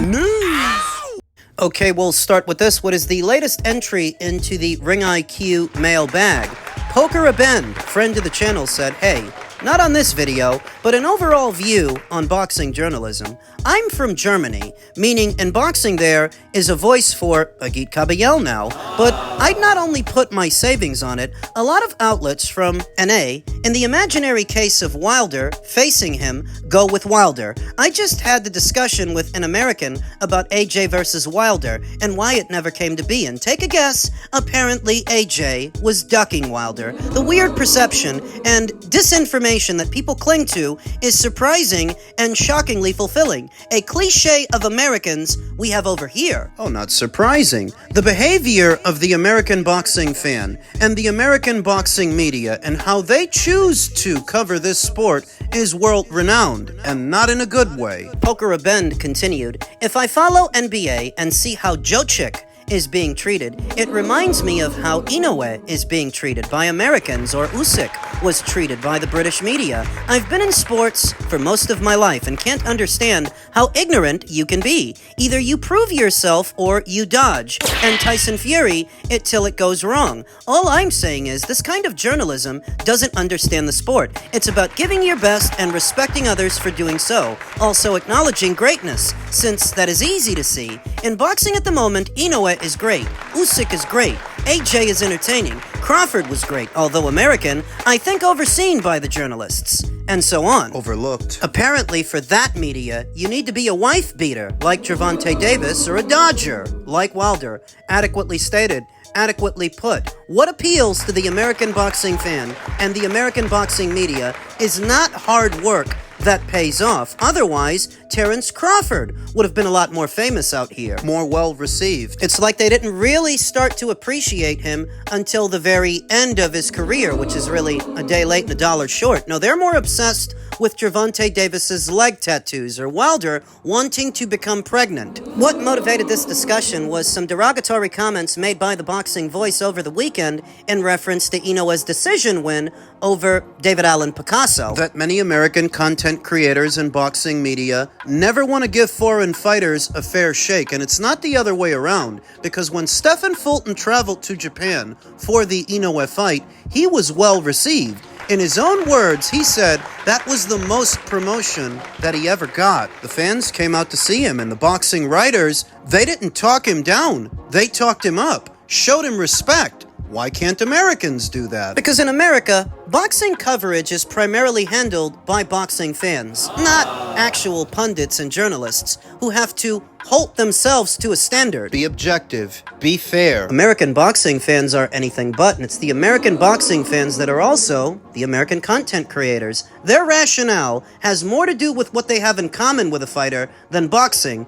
News! Okay, we'll start with this. What is the latest entry into the Ring IQ mailbag? Poker a Bend, friend of the channel, said, "Hey, not on this video, but an overall view on boxing journalism. I'm from Germany, meaning in boxing there is a voice for Pacquiao now, but I'd not only put my savings on it, a lot of outlets from NA, in the imaginary case of Wilder facing him, go with Wilder. I just had the discussion with an American about AJ versus Wilder and why it never came to be, and take a guess, apparently AJ was ducking Wilder. The weird perception and disinformation that people cling to is surprising and shockingly fulfilling. A cliche of Americans we have over here." Oh, not surprising. The behavior of the American boxing fan and the American boxing media and how they choose to cover this sport is world-renowned, and not in a good way. Poker a Bend continued, "If I follow NBA and see how Jokic is being treated, it reminds me of how Inoue is being treated by Americans, or Usyk was treated by the British media. I've been in sports for most of my life and can't understand how ignorant you can be. Either you prove yourself or you dodge, and Tyson Fury it till it goes wrong. All I'm saying is this kind of journalism doesn't understand the sport. It's about giving your best and respecting others for doing so. Also acknowledging greatness, since that is easy to see. In boxing at the moment, Inoue is great, Usyk is great, AJ is entertaining, Crawford was great, although American, I think overseen by the journalists, and so on. Overlooked. Apparently, for that media, you need to be a wife-beater, like Gervonta Davis, or a dodger, like Wilder. Adequately stated, adequately put. What appeals to the American boxing fan and the American boxing media is not hard work that pays off. Otherwise, Terence Crawford would have been a lot more famous out here, more well-received. It's like they didn't really start to appreciate him until the very end of his career, which is really a day late and a dollar short. No, they're more obsessed with Gervonta Davis's leg tattoos, or Wilder wanting to become pregnant. What motivated this discussion was some derogatory comments made by the Boxing Voice over the weekend in reference to Inoue's decision win over David Allen Picasso. That many American content creators and boxing media never want to give foreign fighters a fair shake, and it's not the other way around, because when Stephen Fulton traveled to Japan for the Inoue fight, he was well received. In his own words, he said that was the most promotion that he ever got. The fans came out to see him, and the boxing writers, they didn't talk him down. They talked him up, showed him respect. Why can't Americans do that? Because in America, boxing coverage is primarily handled by boxing fans, not actual pundits and journalists who have to hold themselves to a standard. Be objective. Be fair. American boxing fans are anything but, and it's the American boxing fans that are also the American content creators. Their rationale has more to do with what they have in common with a fighter than boxing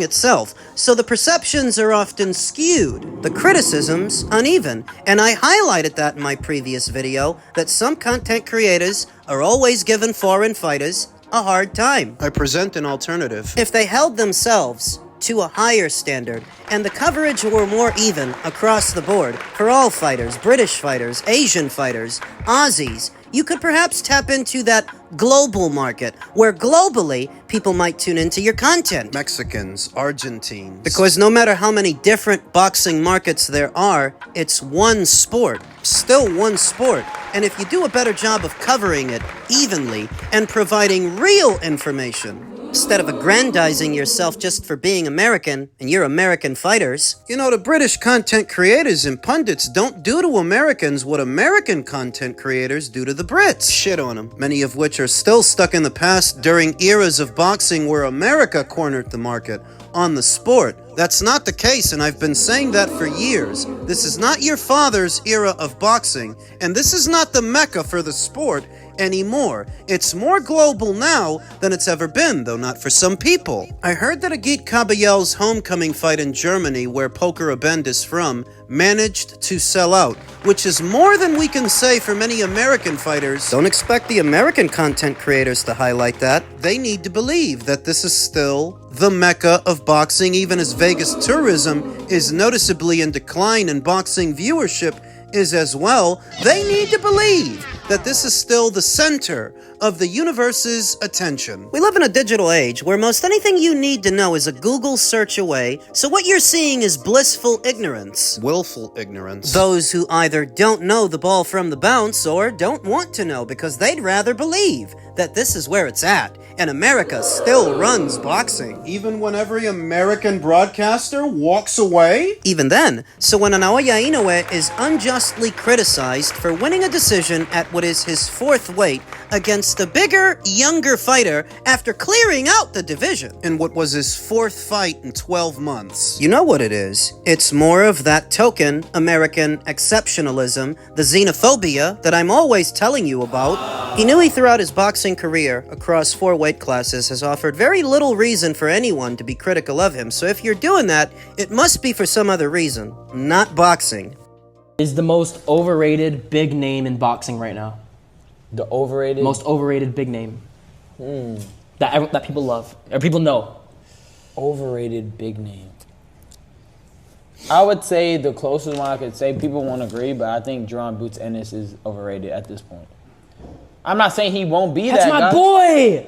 itself. So the perceptions are often skewed, the criticisms uneven, and I highlighted that in my previous video, that some content creators are always giving foreign fighters a hard time. I present an alternative. If they held themselves to a higher standard and the coverage were more even across the board for all fighters, British fighters, Asian fighters, Aussies, you could perhaps tap into that global market where globally people might tune into your content. Mexicans, Argentines. Because no matter how many different boxing markets there are, it's one sport. Still one sport. And if you do a better job of covering it evenly and providing real information, instead of aggrandizing yourself just for being American and you're American fighters. You know, the British content creators and pundits don't do to Americans what American content creators do to the Brits. Shit on them. Many of which are still stuck in the past during eras of boxing where America cornered the market on the sport. That's not the case, and I've been saying that for years. This is not your father's era of boxing, and this is not the mecca for the sport anymore. It's more global now than it's ever been, though not for some people. I heard that Agit Kabayel's homecoming fight in Germany, where Poker a Bend is from, managed to sell out, which is more than we can say for many American fighters. Don't expect the American content creators to highlight that. They need to believe that this is still the mecca of boxing, even as Vegas tourism is noticeably in decline and boxing viewership is as well. They need to believe that this is still the center of the universe's attention. We live in a digital age where most anything you need to know is a Google search away, so what you're seeing is blissful ignorance. Willful ignorance. Those who either don't know the ball from the bounce or don't want to know because they'd rather believe that this is where it's at, and America still runs boxing. Even when every American broadcaster walks away? Even then. So when Naoya Inoue is unjustly criticized for winning a decision at what is his fourth weight against a bigger, younger fighter after clearing out the division in what was his fourth fight in 12 months. You know what it is. It's more of that token American exceptionalism, the xenophobia that I'm always telling you about. Inoue throughout his boxing career across 4 weight classes has offered very little reason for anyone to be critical of him, so if you're doing that, it must be for some other reason, not boxing. Is the most overrated big name in boxing right now. The overrated? Most overrated big name. That people love, or people know. Overrated big name. I would say the closest one I could say, people won't agree, but I think Jerron Boots Ennis is overrated at this point. I'm not saying he won't be That's that guy. my boy!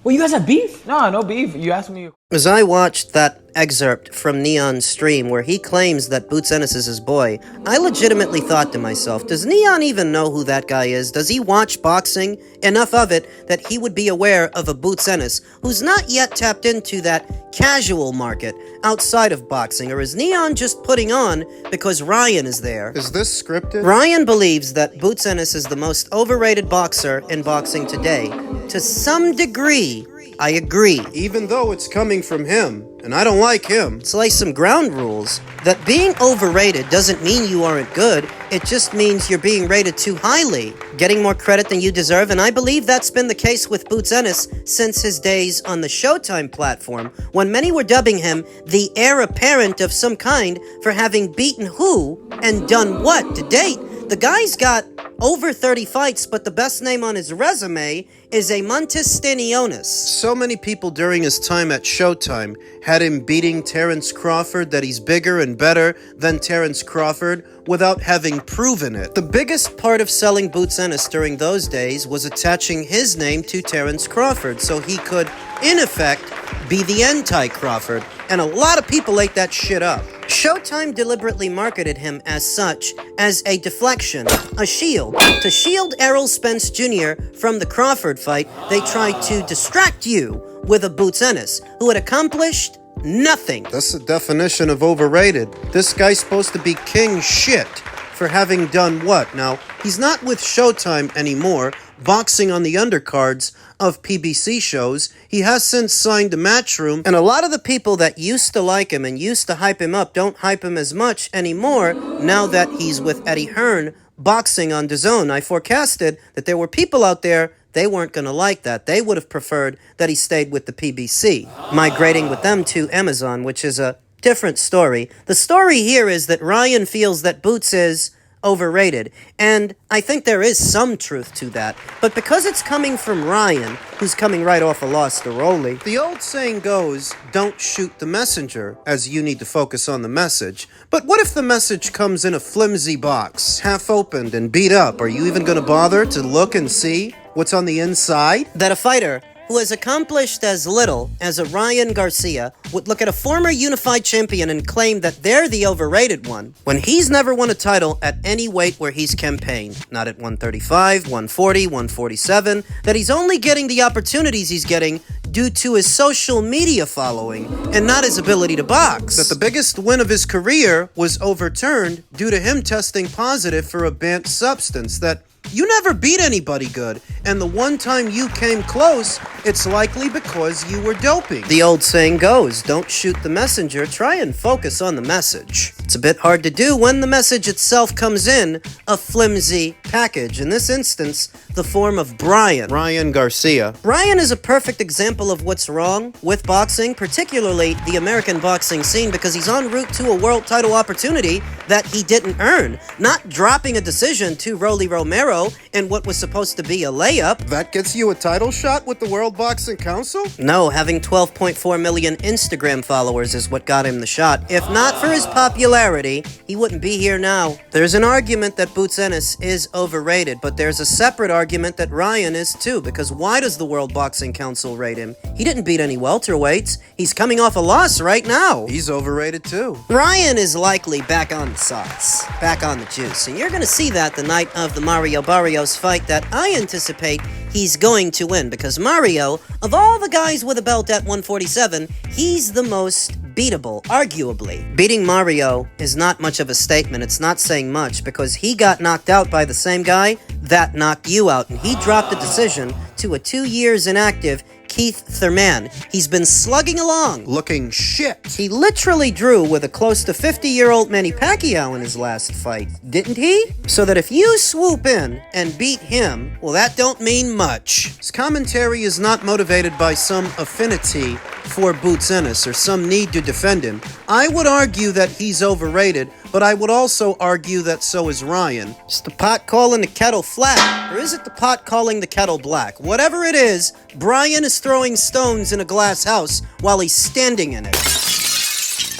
Well, you guys have beef? No, no beef. You asked me. As I watched that excerpt from Neon's stream where he claims that Boots Ennis is his boy, I legitimately thought to myself, does Neon even know who that guy is? Does he watch boxing? Enough of it that he would be aware of a Boots Ennis who's not yet tapped into that casual market outside of boxing, or is Neon just putting on because Ryan is there? Is this scripted? Ryan believes that Boots Ennis is the most overrated boxer in boxing today. To some degree, I agree. Even though it's coming from him, and I don't like him. It's like some ground rules. That being overrated doesn't mean you aren't good, it just means you're being rated too highly, getting more credit than you deserve, and I believe that's been the case with Boots Ennis since his days on the Showtime platform, when many were dubbing him the heir apparent of some kind for having beaten who and done what to date. The guy's got over 30 fights, but the best name on his resume is a Stanionis. So many people during his time at Showtime had him beating Terence Crawford that he's bigger and better than Terence Crawford without having proven it. The biggest part of selling Boots Ennis during those days was attaching his name to Terence Crawford so he could, in effect, be the anti-Crawford, and a lot of people ate that shit up. Showtime deliberately marketed him as such, as a deflection, a shield. To shield Errol Spence Jr. from the Crawford fight, they tried to distract you with a Boots Ennis, who had accomplished nothing. That's the definition of overrated. This guy's supposed to be king shit for having done what? Now, he's not with Showtime anymore, boxing on the undercards of PBC shows. He has since signed to Matchroom, and a lot of the people that used to like him and used to hype him up don't hype him as much anymore now that he's with Eddie Hearn boxing on DAZN. I forecasted that there were people out there, they weren't going to like that. They would have preferred that he stayed with the PBC, migrating with them to Amazon, which is a different story. The story here is that Ryan feels that Boots is overrated, and I think there is some truth to that, but because it's coming from Ryan, who's coming right off a loss to Rolly, the old saying goes, don't shoot the messenger, as you need to focus on the message. But what if the message comes in a flimsy box, half opened and beat up? Are you even going to bother to look and see what's on the inside? That a fighter who has accomplished as little as a Ryan Garcia would look at a former unified champion and claim that they're the overrated one, when he's never won a title at any weight where he's campaigned. Not at 135, 140, 147, that he's only getting the opportunities he's getting due to his social media following and not his ability to box. That the biggest win of his career was overturned due to him testing positive for a banned substance. That you never beat anybody good, and the one time you came close, it's likely because you were doping. The old saying goes, don't shoot the messenger, try and focus on the message. It's a bit hard to do when the message itself comes in a flimsy package. In this instance, the form of Ryan Garcia. Ryan is a perfect example of what's wrong with boxing, particularly the American boxing scene, because he's en route to a world title opportunity that he didn't earn. Not dropping a decision to Rolly Romero in what was supposed to be a layup. That gets you a title shot with the World Boxing Council? No, having 12.4 million Instagram followers is what got him the shot. If not for his popularity, he wouldn't be here now. There's an argument that Boots Ennis is overrated, but there's a separate argument that Ryan is too, because why does the World Boxing Council rate him? He didn't beat any welterweights. He's coming off a loss right now. He's overrated too. Ryan is likely back on the sauce, back on the juice, and you're going to see that the night of the Mario Barrios fight that I anticipate he's going to win, because Mario, of all the guys with a belt at 147, he's the most beatable, arguably. Beating Mario is not much of a statement. It's not saying much, because he got knocked out by the same guy that knocked you out, and he dropped a decision to a 2 years inactive Keith Thurman. He's been slugging along. Looking shit. He literally drew with a close to 50-year-old Manny Pacquiao in his last fight, didn't he? So that if you swoop in and beat him, well, that don't mean much. His commentary is not motivated by some affinity for Boots Ennis or some need to defend him. I would argue that he's overrated, but I would also argue that so is Ryan. It's the pot calling the kettle flat, or is it the pot calling the kettle black? Whatever it is, Brian is throwing stones in a glass house while he's standing in it.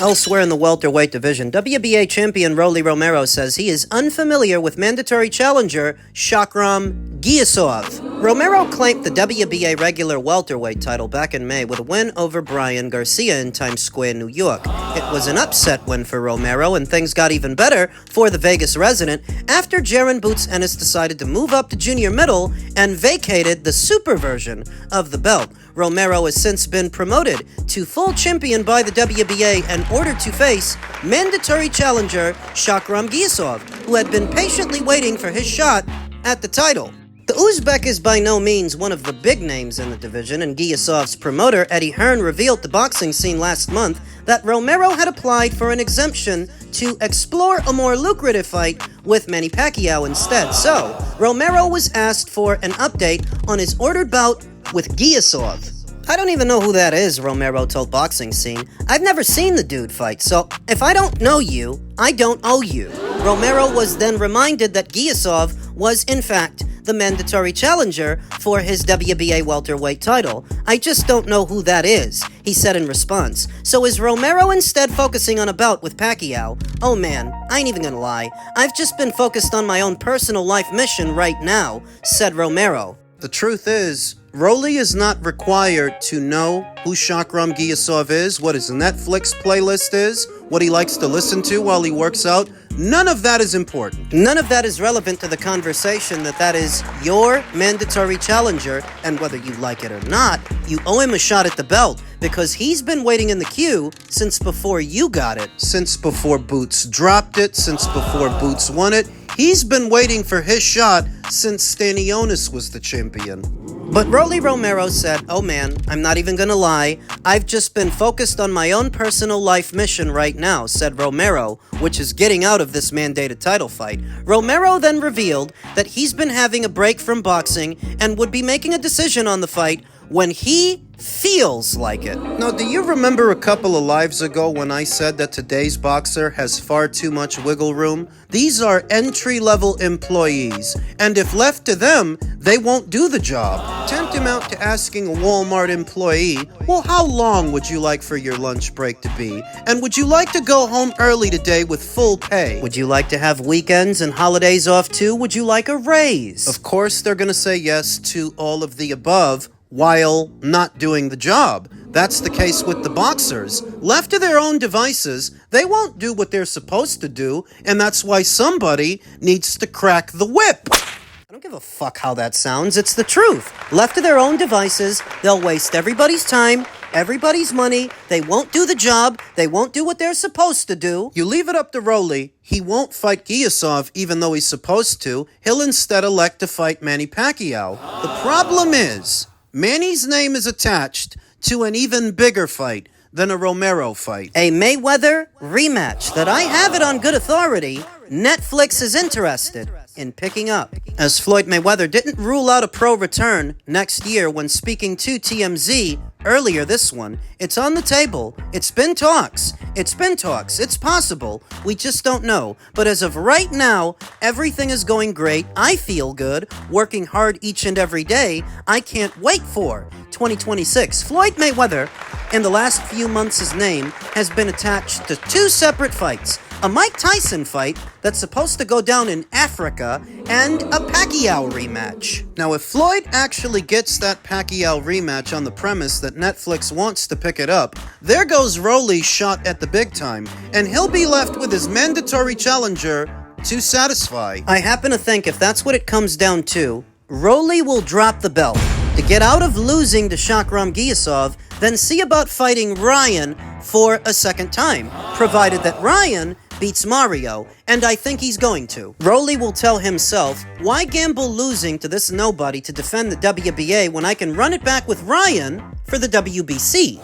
Elsewhere in the welterweight division, WBA champion Rolly Romero says he is unfamiliar with mandatory challenger Shakram Giyasov. Romero claimed the WBA regular welterweight title back in May with a win over Brian Garcia in Times Square, New York. It was an upset win for Romero, and things got even better for the Vegas resident after Jaron Boots Ennis decided to move up to junior middle and vacated the super version of the belt. Romero has since been promoted to full champion by the WBA and ordered to face mandatory challenger Shakram Giyasov, who had been patiently waiting for his shot at the title. The Uzbek is by no means one of the big names in the division, and Giyasov's promoter, Eddie Hearn, revealed to Boxing Scene last month that Romero had applied for an exemption to explore a more lucrative fight with Manny Pacquiao instead. So, Romero was asked for an update on his ordered bout with Giyasov. I don't even know who that is, Romero told Boxing Scene. I've never seen the dude fight, so if I don't know you, I don't owe you. Romero was then reminded that Giyasov was, in fact, the mandatory challenger for his WBA welterweight title. I just don't know who that is, he said in response. So is Romero instead focusing on a bout with Pacquiao? Oh man, I ain't even gonna lie. I've just been focused on my own personal life mission right now, said Romero. The truth is, Rolly is not required to know who Shakram Giyasov is, what his Netflix playlist is, what he likes to listen to while he works out. None of that is important. None of that is relevant to the conversation that is your mandatory challenger, and whether you like it or not, you owe him a shot at the belt, because he's been waiting in the queue since before you got it. Since before Boots dropped it, since before Boots won it, he's been waiting for his shot since Stanionis was the champion. But Rolly Romero said, oh man, I'm not even gonna lie, I've just been focused on my own personal life mission right now, said Romero, which is getting out of this mandated title fight. Romero then revealed that he's been having a break from boxing and would be making a decision on the fight when he feels like it. Now, do you remember a couple of lives ago when I said that today's boxer has far too much wiggle room? These are entry-level employees, and if left to them, they won't do the job. Tempt him out to asking a Walmart employee, well, how long would you like for your lunch break to be? And would you like to go home early today with full pay? Would you like to have weekends and holidays off too? Would you like a raise? Of course, they're gonna say yes to all of the above, while not doing the job. That's the case with the boxers. Left to their own devices, they won't do what they're supposed to do, and that's why somebody needs to crack the whip. I don't give a fuck how that sounds, it's the truth. Left to their own devices, they'll waste everybody's time, everybody's money, they won't do the job, they won't do what they're supposed to do. You leave it up to Rolly, he won't fight Giyasov even though he's supposed to. He'll instead elect to fight Manny Pacquiao. The problem is, Manny's name is attached to an even bigger fight than a Romero fight. A Mayweather rematch that I have it on good authority, Netflix is interested in picking up. As Floyd Mayweather didn't rule out a pro return next year when speaking to TMZ, earlier this one. It's on the table. It's been talks. It's possible. We just don't know. But as of right now, everything is going great. I feel good. Working hard each and every day. I can't wait for 2026. Floyd Mayweather, in the last few months, his name has been attached to 2 separate fights. A Mike Tyson fight that's supposed to go down in Africa, and a Pacquiao rematch. Now, if Floyd actually gets that Pacquiao rematch on the premise that Netflix wants to pick it up, there goes Rolly's shot at the big time, and he'll be left with his mandatory challenger to satisfy. I happen to think if that's what it comes down to, Rolly will drop the belt to get out of losing to Giyasov, then see about fighting Ryan for a second time, provided that Ryan beats Mario, and I think he's going to. Rolly will tell himself, why gamble losing to this nobody to defend the WBA when I can run it back with Ryan for the WBC?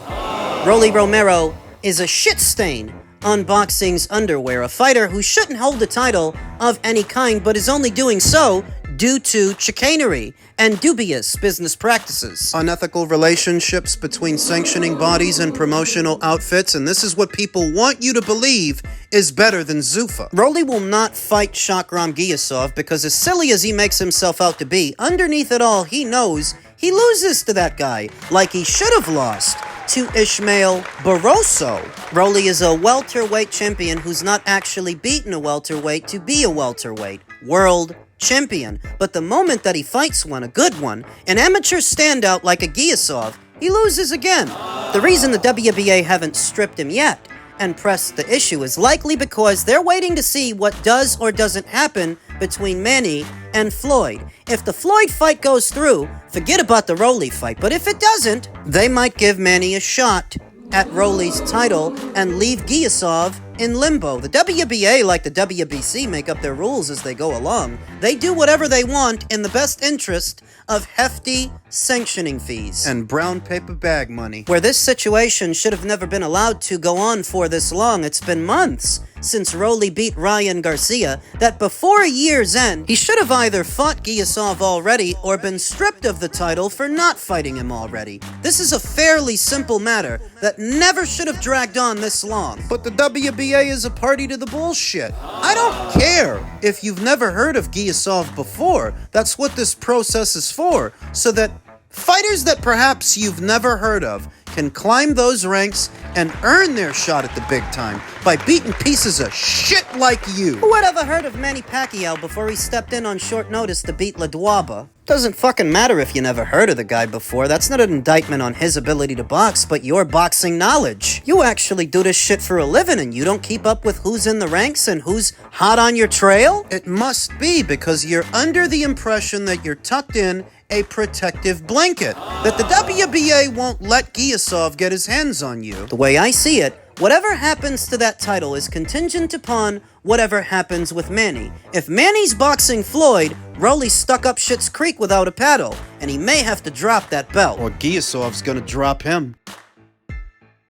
Rolly Romero is a shit stain on boxing's underwear, a fighter who shouldn't hold a title of any kind, but is only doing so due to chicanery and dubious business practices. Unethical relationships between sanctioning bodies and promotional outfits, and this is what people want you to believe is better than Zuffa. Rolly will not fight Giyasov because, as silly as he makes himself out to be, underneath it all, he knows he loses to that guy, like he should have lost to Ishmael Barroso. Rolly is a welterweight champion who's not actually beaten a welterweight to be a welterweight. World champion. But the moment that he fights one, a good one, an amateur standout like a Giyasov, he loses again. The reason the WBA haven't stripped him yet and pressed the issue is likely because they're waiting to see what does or doesn't happen between Manny and Floyd. If the Floyd fight goes through, forget about the Rolly fight. But if it doesn't, they might give Manny a shot at Rolly's title and leave Giyasov in limbo. The WBA, like the WBC, make up their rules as they go along. They do whatever they want in the best interest of hefty sanctioning fees. And brown paper bag money. Where this situation should have never been allowed to go on for this long. It's been months since Rolly beat Ryan Garcia, that before a year's end, he should have either fought Giyasov already or been stripped of the title for not fighting him already. This is a fairly simple matter that never should have dragged on this long. But the WBA is a party to the bullshit. I don't care if you've never heard of Giyasov before. That's what this process is for, so that fighters that perhaps you've never heard of can climb those ranks and earn their shot at the big time by beating pieces of shit like you. Who would ever heard of Manny Pacquiao before he stepped in on short notice to beat Ladwaba? Doesn't fucking matter if you never heard of the guy before. That's not an indictment on his ability to box, but your boxing knowledge. You actually do this shit for a living and you don't keep up with who's in the ranks and who's hot on your trail? It must be because you're under the impression that you're tucked in a protective blanket, that the WBA won't let Giyasov get his hands on you. The way I see it, whatever happens to that title is contingent upon whatever happens with Manny. If Manny's boxing Floyd, Rolly's stuck up Schitt's Creek without a paddle, and he may have to drop that belt. Or Giyasov's gonna drop him.